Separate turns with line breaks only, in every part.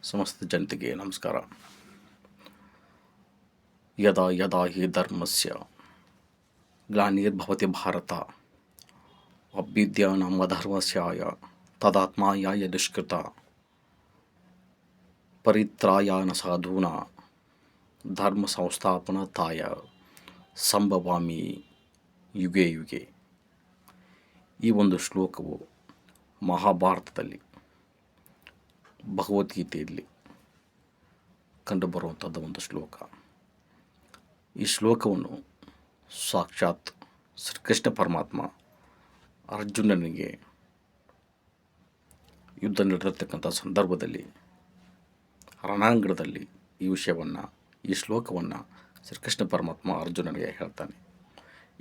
ಸಮಸ್ತ ಜನತೆಗೆ ನಮಸ್ಕಾರ. ಯದಾ ಯದಾ ಹಿ ಧರ್ಮಸ್ಯ ಗ್ಲಾನಿರ್ಭವತಿ ಭಾರತ ಅಭ್ಯುತ್ಥಾನಂ ಅಧರ್ಮಸ್ಯ ತದಾತ್ಮಾಯಾಯ ದುಷ್ಕೃತ ಪರಿತ್ರಾಯಾಯ ಸಾಧೂನಾಂ ಧರ್ಮ ಸಂಸ್ಥಾಪನಾರ್ಥಾಯ ಸಂಭವಾಮಿ ಯುಗೆ ಯುಗೆ. ಈ ಒಂದು ಶ್ಲೋಕವು ಮಹಾಭಾರತದಲ್ಲಿ ಭಗವದ್ಗೀತೆಯಲ್ಲಿ ಕಂಡುಬರುವಂಥದ್ದು ಒಂದು ಶ್ಲೋಕ. ಈ ಶ್ಲೋಕವನ್ನು ಸಾಕ್ಷಾತ್ ಶ್ರೀಕೃಷ್ಣ ಪರಮಾತ್ಮ ಅರ್ಜುನನಿಗೆ ಯುದ್ಧ ನಡೆದಿರ್ತಕ್ಕಂಥ ಸಂದರ್ಭದಲ್ಲಿ ರಣಾಂಗಣದಲ್ಲಿ ಈ ವಿಷಯವನ್ನು, ಈ ಶ್ಲೋಕವನ್ನು ಶ್ರೀಕೃಷ್ಣ ಪರಮಾತ್ಮ ಅರ್ಜುನನಿಗೆ ಹೇಳ್ತಾನೆ.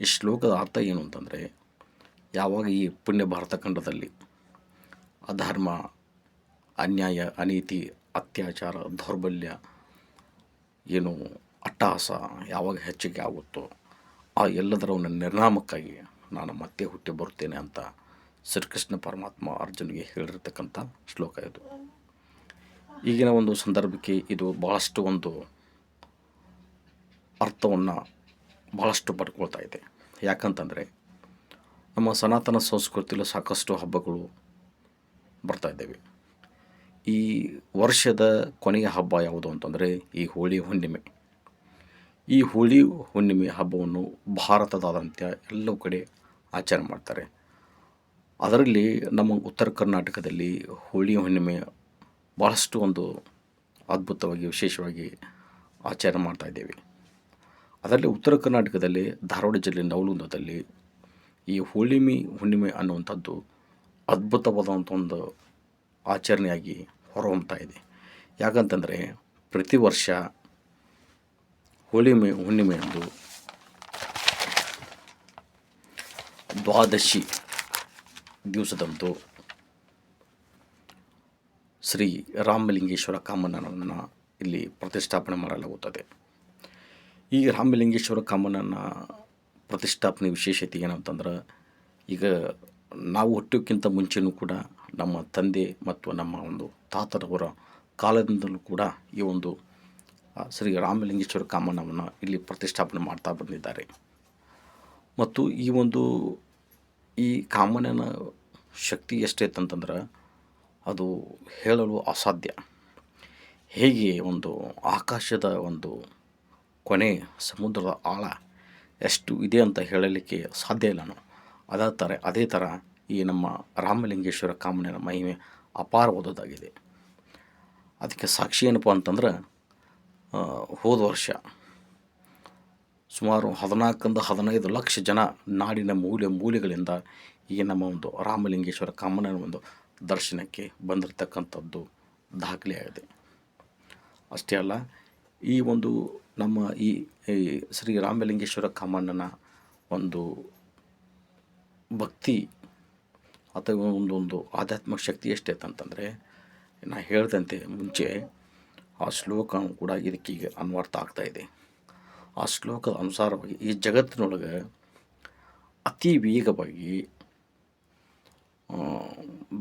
ಈ ಶ್ಲೋಕದ ಅರ್ಥ ಏನು ಅಂತಂದರೆ, ಯಾವಾಗ ಈ ಪುಣ್ಯ ಭಾರತ ಖಂಡದಲ್ಲಿ ಅಧರ್ಮ, ಅನ್ಯಾಯ, ಅನೀತಿ, ಅತ್ಯಾಚಾರ, ದೌರ್ಬಲ್ಯ, ಏನು ಅಟ್ಟಹಾಸ ಯಾವಾಗ ಹೆಚ್ಚಿಗೆ ಆಗುತ್ತೋ ಆ ಎಲ್ಲದರ ಒಂದು ನಿರ್ನಾಮಕ್ಕಾಗಿ ನಾನು ಮತ್ತೆ ಹುಟ್ಟಿ ಬರುತ್ತೇನೆ ಅಂತ ಶ್ರೀಕೃಷ್ಣ ಪರಮಾತ್ಮ ಅರ್ಜುನಿಗೆ ಹೇಳಿರ್ತಕ್ಕಂಥ ಶ್ಲೋಕ ಇದು. ಈಗಿನ ಒಂದು ಸಂದರ್ಭಕ್ಕೆ ಇದು ಭಾಳಷ್ಟು ಒಂದು ಅರ್ಥವನ್ನು ಭಾಳಷ್ಟು ಪಡ್ಕೊಳ್ತಾ ಇದೆ. ಯಾಕಂತಂದರೆ ನಮ್ಮ ಸನಾತನ ಸಂಸ್ಕೃತಿಯಲ್ಲಿ ಸಾಕಷ್ಟು ಹಬ್ಬಗಳು ಬರ್ತಾ ಇದ್ದೇವೆ. ಈ ವರ್ಷದ ಕೊನೆಯ ಹಬ್ಬ ಯಾವುದು ಅಂತಂದರೆ ಈ ಹೋಳಿ ಹುಣ್ಣಿಮೆ. ಈ ಹೋಳಿ ಹುಣ್ಣಿಮೆ ಹಬ್ಬವನ್ನು ಭಾರತದಾದ್ಯಂತ ಎಲ್ಲವೂ ಕಡೆ ಆಚರಣೆ ಮಾಡ್ತಾರೆ. ಅದರಲ್ಲಿ ನಮ್ಮ ಉತ್ತರ ಕರ್ನಾಟಕದಲ್ಲಿ ಹೋಳಿ ಹುಣ್ಣಿಮೆ ಭಾಳಷ್ಟು ಒಂದು ಅದ್ಭುತವಾಗಿ, ವಿಶೇಷವಾಗಿ ಆಚರಣೆ ಮಾಡ್ತಾ ಇದ್ದೇವೆ. ಅದರಲ್ಲಿ ಉತ್ತರ ಕರ್ನಾಟಕದಲ್ಲಿ ಧಾರವಾಡ ಜಿಲ್ಲೆ ನವಲಗುಂದದಲ್ಲಿ ಈ ಹುಣ್ಣಿಮೆ ಅನ್ನುವಂಥದ್ದು ಅದ್ಭುತವಾದಂಥ ಒಂದು ಆಚರಣೆಯಾಗಿ ಹೊರಹೊಮ್ತಾ ಇದೆ. ಯಾಕಂತಂದರೆ ಪ್ರತಿ ವರ್ಷ ಹುಣ್ಣಿಮೆಯಂದು ದ್ವಾದಶಿ ದಿವಸದಂದು ಶ್ರೀ ರಾಮಲಿಂಗೇಶ್ವರ ಕಾಮಣ್ಣನನ್ನು ಇಲ್ಲಿ ಪ್ರತಿಷ್ಠಾಪನೆ ಮಾಡಲಾಗುತ್ತದೆ. ಈ ರಾಮಲಿಂಗೇಶ್ವರ ಕಾಮಣ್ಣನ ಪ್ರತಿಷ್ಠಾಪನೆ ವಿಶೇಷತೆ ಏನಂತಂದ್ರೆ, ಈಗ ನಾವು ಹುಟ್ಟೋಕ್ಕಿಂತ ಮುಂಚೆನೂ ಕೂಡ ನಮ್ಮ ತಂದೆ ಮತ್ತು ನಮ್ಮ ಒಂದು ತಾತರವರ ಕಾಲದಿಂದಲೂ ಕೂಡ ಈ ಒಂದು ಶ್ರೀ ರಾಮಲಿಂಗೇಶ್ವರ ಕಾಮಣ್ಣವನ್ನು ಇಲ್ಲಿ ಪ್ರತಿಷ್ಠಾಪನೆ ಮಾಡ್ತಾ ಬಂದಿದ್ದಾರೆ. ಮತ್ತು ಈ ಕಾಮಣ್ಣನ ಶಕ್ತಿ ಎಷ್ಟೈತಂತಂದ್ರೆ ಅದು ಹೇಳಲು ಅಸಾಧ್ಯ. ಹೇಗೆ ಒಂದು ಆಕಾಶದ ಒಂದು ಕೊನೆ, ಸಮುದ್ರದ ಆಳ ಎಷ್ಟು ಇದೆ ಅಂತ ಹೇಳಲಿಕ್ಕೆ ಸಾಧ್ಯ ಇಲ್ಲ. ಅದೇ ಥರ ಈ ನಮ್ಮ ರಾಮಲಿಂಗೇಶ್ವರ ಕಾಮಣ್ಣನ ಮಹಿಮೆ ಅಪಾರವಾದದ್ದಾಗಿದೆ. ಅದಕ್ಕೆ ಸಾಕ್ಷಿ ಏನಪ್ಪ ಅಂತಂದ್ರೆ, ಹೋದ ವರ್ಷ ಸುಮಾರು 14-15 ಲಕ್ಷ ಜನ ನಾಡಿನ ಮೂಲೆಗಳಿಂದ ಈ ನಮ್ಮ ಒಂದು ರಾಮಲಿಂಗೇಶ್ವರ ಕಾಮಣ್ಣನ ಒಂದು ದರ್ಶನಕ್ಕೆ ಬಂದಿರತಕ್ಕಂಥದ್ದು ದಾಖಲೆಯಾಗಿದೆ. ಅಷ್ಟೇ ಅಲ್ಲ, ಈ ಒಂದು ನಮ್ಮ ಈ ಶ್ರೀ ರಾಮಲಿಂಗೇಶ್ವರ ಕಾಮಣ್ಣನ ಒಂದು ಭಕ್ತಿ ಅಥವಾ ಒಂದು ಆಧ್ಯಾತ್ಮಿಕ ಶಕ್ತಿ ಎಷ್ಟೈತೆ ಅಂತಂದರೆ, ನಾ ಹೇಳಿದಂತೆ ಮುಂಚೆ ಆ ಶ್ಲೋಕ ಕೂಡ ಇದಕ್ಕೀಗ ಅನ್ವರ್ಥ ಆಗ್ತಾಯಿದೆ. ಆ ಶ್ಲೋಕದ ಅನುಸಾರವಾಗಿ ಈ ಜಗತ್ತಿನೊಳಗೆ ಅತಿ ವೇಗವಾಗಿ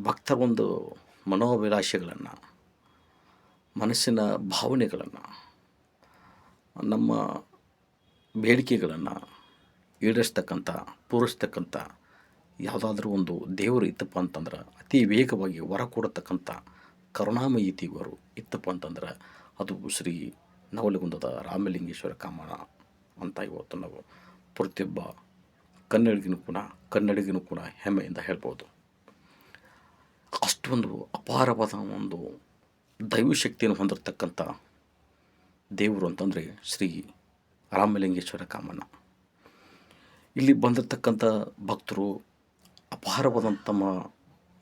ಭಕ್ತರ ಒಂದು ಮನೋಭಿಲಾಷೆಗಳನ್ನು, ಮನಸ್ಸಿನ ಭಾವನೆಗಳನ್ನು, ನಮ್ಮ ಬೇಡಿಕೆಗಳನ್ನು ಪೂರೈಸ್ತಕ್ಕಂಥ ಯಾವುದಾದ್ರೂ ಒಂದು ದೇವರು ಇತ್ತಪ್ಪ ಅಂತಂದ್ರೆ, ಅತಿ ವೇಗವಾಗಿ ವರ ಕೊಡತಕ್ಕಂಥ ಕರುಣಾಮಯಿ ದೇವರು ಇತ್ತಪ್ಪ ಅಂತಂದ್ರೆ ಅದು ಶ್ರೀ ನವಲಗುಂದದ ರಾಮಲಿಂಗೇಶ್ವರ ಕಾಮಣ್ಣ ಅಂತ ಇವತ್ತು ನಾವು ಪ್ರತಿಯೊಬ್ಬ ಕನ್ನಡಿಗನೂ ಕೂಡ ಹೆಮ್ಮೆಯಿಂದ ಹೇಳ್ಬೋದು. ಅಷ್ಟೊಂದು ಅಪಾರವಾದ ಒಂದು ದೈವಶಕ್ತಿಯನ್ನು ಹೊಂದಿರತಕ್ಕಂಥ ದೇವರು ಅಂತಂದರೆ ಶ್ರೀ ರಾಮಲಿಂಗೇಶ್ವರ ಕಾಮಣ್ಣ. ಇಲ್ಲಿ ಬಂದಿರತಕ್ಕಂಥ ಭಕ್ತರು ಅಪಾರವಾದಂಥ ತಮ್ಮ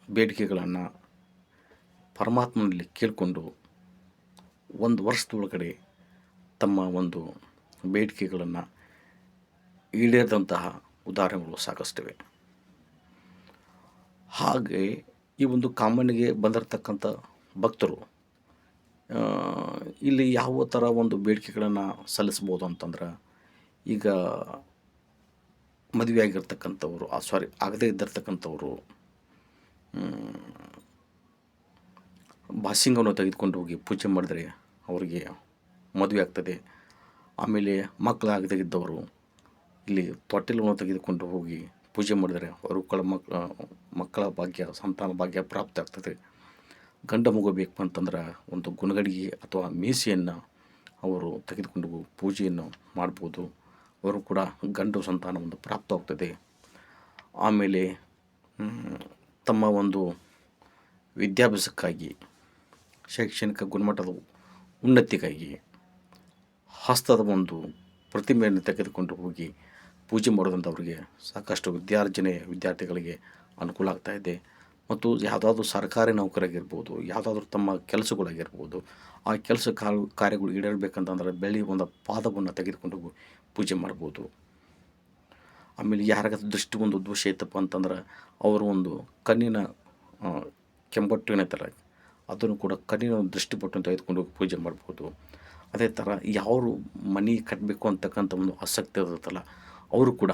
ಬೇಡಿಕೆಗಳನ್ನು ಪರಮಾತ್ಮನಲ್ಲಿ ಕೇಳಿಕೊಂಡು ಒಂದು ವರ್ಷದೊಳಗಡೆ ತಮ್ಮ ಒಂದು ಬೇಡಿಕೆಗಳನ್ನು ಈಡೇರಿದಂತಹ ಉದಾಹರಣೆಗಳು ಸಾಕಷ್ಟಿವೆ. ಹಾಗೆ ಈ ಒಂದು ಕಾಮಣ್ಣಿಗೆ ಬಂದಿರತಕ್ಕಂಥ ಭಕ್ತರು ಇಲ್ಲಿ ಯಾವ ಥರ ಒಂದು ಬೇಡಿಕೆಗಳನ್ನು ಸಲ್ಲಿಸ್ಬೋದು ಅಂತಂದ್ರೆ, ಈಗ ಮದುವೆ ಆಗಿರ್ತಕ್ಕಂಥವ್ರು, ಆಗದೇ ಇದ್ದಿರ್ತಕ್ಕಂಥವ್ರು, ಬಾಸಿಂಗವನ್ನು ತೆಗೆದುಕೊಂಡು ಹೋಗಿ ಪೂಜೆ ಮಾಡಿದರೆ ಅವರಿಗೆ ಮದುವೆ ಆಗ್ತದೆ. ಆಮೇಲೆ ಮಕ್ಕಳಾಗದೇ ಇದ್ದವರು ಇಲ್ಲಿ ತೊಟ್ಟಿಲನ್ನು ತೆಗೆದುಕೊಂಡು ಹೋಗಿ ಪೂಜೆ ಮಾಡಿದರೆ ಅವರು ಮಕ್ಕಳ ಭಾಗ್ಯ, ಸಂತಾನ ಭಾಗ್ಯ ಪ್ರಾಪ್ತಿ ಆಗ್ತದೆ. ಗಂಡ ಮಗು ಬೇಕು ಅಂತಂದ್ರೆ ಒಂದು ಗುಣಗಡಿಗೆ ಅಥವಾ ಮೀಸೆಯನ್ನು ಅವರು ತೆಗೆದುಕೊಂಡು ಪೂಜೆಯನ್ನು ಮಾಡ್ಬೋದು. ಅವರು ಕೂಡ ಗಂಡು ಸಂತಾನ ಒಂದು ಪ್ರಾಪ್ತವಾಗ್ತದೆ. ಆಮೇಲೆ ತಮ್ಮ ಒಂದು ವಿದ್ಯಾಭ್ಯಾಸಕ್ಕಾಗಿ, ಶೈಕ್ಷಣಿಕ ಗುಣಮಟ್ಟದ ಉನ್ನತಿಗಾಗಿ ಹಸ್ತದ ಒಂದು ಪ್ರತಿಮೆಯನ್ನು ತೆಗೆದುಕೊಂಡು ಹೋಗಿ ಪೂಜೆ ಮಾಡೋದ್ರಿಂದ ಅವರಿಗೆ ಸಾಕಷ್ಟು ವಿದ್ಯಾರ್ಥಿಗಳಿಗೆ ಅನುಕೂಲ ಆಗ್ತಾಯಿದೆ. ಮತ್ತು ಯಾವುದಾದ್ರೂ ಸರ್ಕಾರಿ ನೌಕರಿಯಾಗಿರ್ಬೋದು, ಯಾವುದಾದ್ರೂ ತಮ್ಮ ಕೆಲಸಗಳಾಗಿರ್ಬೋದು, ಆ ಕೆಲಸ ಕಾರ್ಯಗಳು ಈಡೇರಬೇಕಂತಂದ್ರೆ ಬೆಳ್ಳಿ ಒಂದು ಪಾದವನ್ನು ತೆಗೆದುಕೊಂಡು ಹೋಗಿ ಪೂಜೆ ಮಾಡ್ಬೋದು. ಆಮೇಲೆ ಯಾರಿಗಾದ್ರೂ ದೃಷ್ಟಿ ಒಂದು ದೋಷ ಇತ್ತಪ್ಪ ಅಂತಂದ್ರೆ ಅವರು ಒಂದು ಕಣ್ಣಿನ ಕೆಂಬಟ್ಟು ಏನೈತಲ್ಲ, ಅದನ್ನು ಕೂಡ ಕಣ್ಣಿನ ದೃಷ್ಟಿಪಟ್ಟನ್ನು ತೆಗೆದುಕೊಂಡು ಹೋಗಿ ಪೂಜೆ ಮಾಡ್ಬೋದು. ಅದೇ ಥರ ಯಾರು ಮನೆ ಕಟ್ಟಬೇಕು ಅಂತಕ್ಕಂಥ ಒಂದು ಆಸಕ್ತಿ ಇರುತ್ತಲ್ಲ, ಅವರು ಕೂಡ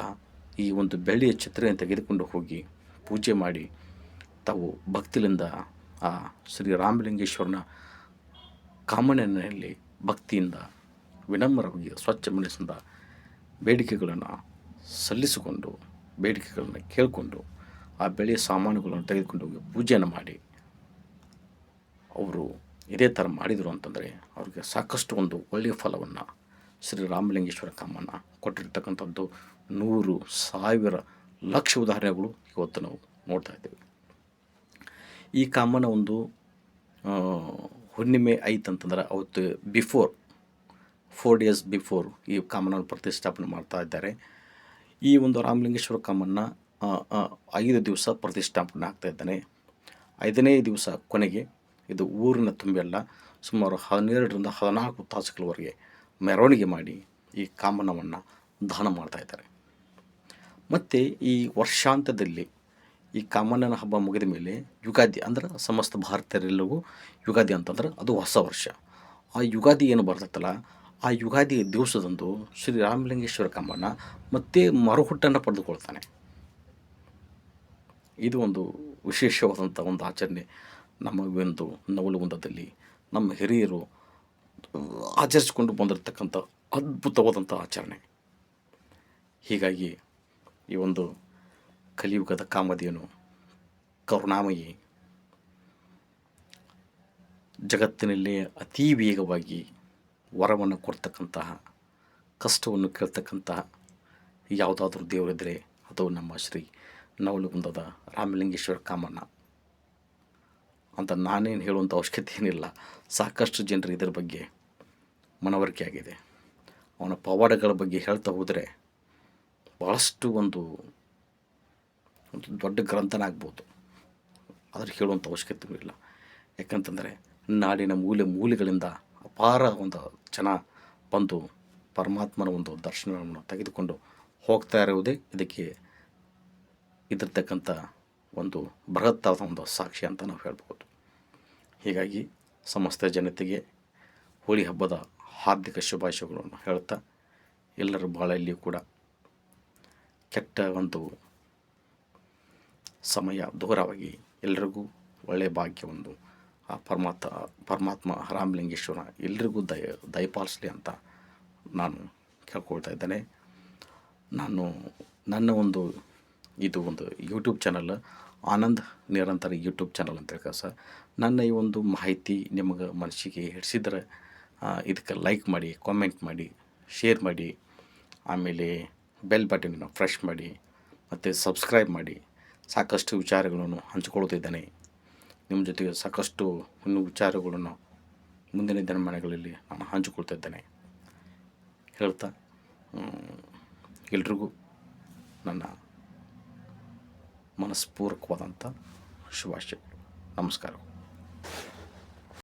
ಈ ಒಂದು ಬೆಳ್ಳಿಯ ಛತ್ರಿಯನ್ನು ತೆಗೆದುಕೊಂಡು ಹೋಗಿ ಪೂಜೆ ಮಾಡಿ ತಾವು ಭಕ್ತಿಯಿಂದ ಆ ಶ್ರೀ ರಾಮಲಿಂಗೇಶ್ವರನ ಕಾಮಣ್ಣನಲ್ಲಿ ಭಕ್ತಿಯಿಂದ ವಿನಮ್ರವಾಗಿ ಸ್ವಚ್ಛ ಮನಸ್ಸಿಂದ ಬೇಡಿಕೆಗಳನ್ನು ಸಲ್ಲಿಸಿಕೊಂಡು, ಬೇಡಿಕೆಗಳನ್ನು ಕೇಳಿಕೊಂಡು ಆ ಬೆಳೆಯ ಸಾಮಾನುಗಳನ್ನು ತೆಗೆದುಕೊಂಡು ಹೋಗಿ ಪೂಜೆಯನ್ನು ಮಾಡಿ ಅವರು ಇದೇ ಥರ ಮಾಡಿದರು ಅಂತಂದರೆ ಅವ್ರಿಗೆ ಸಾಕಷ್ಟು ಒಂದು ಒಳ್ಳೆಯ ಫಲವನ್ನು ಶ್ರೀ ರಾಮಲಿಂಗೇಶ್ವರ ಕಾಮಣ್ಣ ಕೊಟ್ಟಿರ್ತಕ್ಕಂಥದ್ದು 100, 1000, ಲಕ್ಷ ಉದಾಹರಣೆಗಳು ಇವತ್ತು ನಾವು ನೋಡ್ತಾ ಇದ್ದೇವೆ. ಈ ಕಾಮಣ್ಣ ಒಂದು ಹುಣ್ಣಿಮೆ ಐತಂತಂದ್ರೆ ಅವತ್ತು 4 ಡೇಸ್ ಬಿಫೋರ್ ಈ ಕಾಮಣ್ಣನ ಪ್ರತಿಷ್ಠಾಪನೆ ಮಾಡ್ತಾ ಇದ್ದಾರೆ. ಈ ಒಂದು ರಾಮಲಿಂಗೇಶ್ವರ ಕಾಮಣ್ಣ 5 ದಿವಸ ಪ್ರತಿಷ್ಠಾಪನೆ ಆಗ್ತಾ ಇದ್ದಾನೆ. 5ನೇ ದಿವಸ ಕೊನೆಗೆ ಇದು ಊರಿನ ತುಂಬೆಲ್ಲ ಸುಮಾರು 12ರಿಂದ 14 ತಾಸುಗಳವರೆಗೆ ಮೆರವಣಿಗೆ ಮಾಡಿ ಈ ಕಾಮಣ್ಣವನ್ನು ದಾನ ಮಾಡ್ತಾಯಿದ್ದಾರೆ. ಮತ್ತು ಈ ವರ್ಷಾಂತ್ಯದಲ್ಲಿ ಈ ಕಾಮಣ್ಣನ ಹಬ್ಬ ಮುಗಿದ ಮೇಲೆ ಯುಗಾದಿ, ಅಂದ್ರೆ ಸಮಸ್ತ ಭಾರತೀಯರೆಲ್ಲವೂ ಯುಗಾದಿ ಅಂತಂದ್ರೆ ಅದು ಹೊಸ ವರ್ಷ. ಆ ಯುಗಾದಿ ಏನು ಬರ್ತೈತಲ್ಲ, ಆ ಯುಗಾದಿ ದಿವಸದಂದು ಶ್ರೀ ರಾಮಲಿಂಗೇಶ್ವರ ಕಾಮಣ್ಣ ಮತ್ತೆ ಮರುಹುಟ್ಟನ್ನು ಪಡೆದುಕೊಳ್ತಾನೆ. ಇದು ಒಂದು ವಿಶೇಷವಾದಂಥ ಒಂದು ಆಚರಣೆ. ನಮ್ಮ ಒಂದು ನವಲಗುಂದದಲ್ಲಿ ನಮ್ಮ ಹಿರಿಯರು ಆಚರಿಸಿಕೊಂಡು ಬಂದಿರತಕ್ಕಂಥ ಅದ್ಭುತವಾದಂಥ ಆಚರಣೆ. ಹೀಗಾಗಿ ಈ ಒಂದು ಕಲಿಯುಗದ ಕಾಮಧೇನು, ಕರುಣಾಮಯಿ, ಜಗತ್ತಿನಲ್ಲಿ ಅತೀ ವೇಗವಾಗಿ ವರವನ್ನು ಕೊಡ್ತಕ್ಕಂತಹ, ಕಷ್ಟವನ್ನು ಕೇಳ್ತಕ್ಕಂತಹ ಯಾವುದಾದ್ರೂ ದೇವರಿದ್ದರೆ ಅದು ನಮ್ಮ ಶ್ರೀ ನವಲಗುಂದದ ರಾಮಲಿಂಗೇಶ್ವರ ಕಾಮಣ್ಣ ಅಂತ ನಾನೇನು ಹೇಳುವಂಥ ಅವಶ್ಯಕತೆ ಏನಿಲ್ಲ. ಸಾಕಷ್ಟು ಜನರು ಇದರ ಬಗ್ಗೆ ಮನವರಿಕೆ ಆಗಿದೆ. ಅವನ ಪವಾಡಗಳ ಬಗ್ಗೆ ಹೇಳ್ತಾ ಹೋದರೆ ಭಾಳಷ್ಟು ಒಂದು ದೊಡ್ಡ ಗ್ರಂಥನ ಆಗ್ಬೋದು. ಆದರೆ ಹೇಳುವಂಥ ಅವಶ್ಯಕತೆಯೂ ಇಲ್ಲ. ಯಾಕಂತಂದರೆ ನಾಡಿನ ಮೂಲೆಗಳಿಂದ ಅಪಾರ ಒಂದು ಜನ ಬಂದು ಪರಮಾತ್ಮನ ಒಂದು ದರ್ಶನವನ್ನು ತೆಗೆದುಕೊಂಡು ಹೋಗ್ತಾ ಇರುವುದೇ ಇದಕ್ಕೆ ಇದಿರ್ತಕ್ಕಂಥ ಒಂದು ಬೃಹತ್ತಾದ ಒಂದು ಸಾಕ್ಷಿ ಅಂತ ನಾವು ಹೇಳ್ಬೋದು. ಹೀಗಾಗಿ ಸಮಸ್ತ ಜನತೆಗೆ ಹೋಳಿ ಹಬ್ಬದ ಹಾರ್ದಿಕ ಶುಭಾಶಯಗಳನ್ನು ಹೇಳ್ತಾ, ಎಲ್ಲರ ಬಾಳಲ್ಲಿಯೂ ಕೂಡ ಕೆಟ್ಟ ಒಂದು ಸಮಯ ದೂರವಾಗಿ ಎಲ್ಲರಿಗೂ ಒಳ್ಳೆಯ ಭಾಗ್ಯವೊಂದು ಆ ಪರಮಾತ್ಮ ರಾಮಲಿಂಗೇಶ್ವರ ಎಲ್ರಿಗೂ ದಯಪಾಲಿಸಲಿ ಅಂತ ನಾನು ಕೇಳ್ಕೊಳ್ತಾ ಇದ್ದೇನೆ. ನನ್ನ ಒಂದು ಇದು ಒಂದು ಯೂಟ್ಯೂಬ್ ಚಾನಲ್, ಆನಂದ್ ನಿರಂತರ ಯೂಟ್ಯೂಬ್ ಚಾನಲ್ ಅಂತೇಳಿ ಸರ್. ನನ್ನ ಈ ಒಂದು ಮಾಹಿತಿ ನಿಮಗೆ ಮನಸ್ಸಿಗೆ ಹಿಡಿಸಿದ್ರೆ ಇದಕ್ಕೆ ಲೈಕ್ ಮಾಡಿ, ಕಾಮೆಂಟ್ ಮಾಡಿ, ಶೇರ್ ಮಾಡಿ, ಆಮೇಲೆ ಬೆಲ್ ಬಟನನ್ನು ಪ್ರೆಸ್ ಮಾಡಿ ಮತ್ತು ಸಬ್ಸ್ಕ್ರೈಬ್ ಮಾಡಿ. ಸಾಕಷ್ಟು ವಿಚಾರಗಳನ್ನು ಹಂಚಿಕೊಳ್ಳುತ್ತಿದ್ದೇನೆ ನಿಮ್ಮ ಜೊತೆಗೆ. ಸಾಕಷ್ಟು ಇನ್ನೂ ವಿಚಾರಗಳನ್ನು ಮುಂದಿನ ದಿನಮಾನಗಳಲ್ಲಿ ನಾನು ಹಂಚಿಕೊಳ್ತಿದ್ದೇನೆ ಹೇಳ್ತಾ, ಎಲ್ರಿಗೂ ನನ್ನ ಮನಸ್ಪೂರ್ವಕವಾದಂಥ ಶುಭಾಶಯಗಳು. ನಮಸ್ಕಾರ.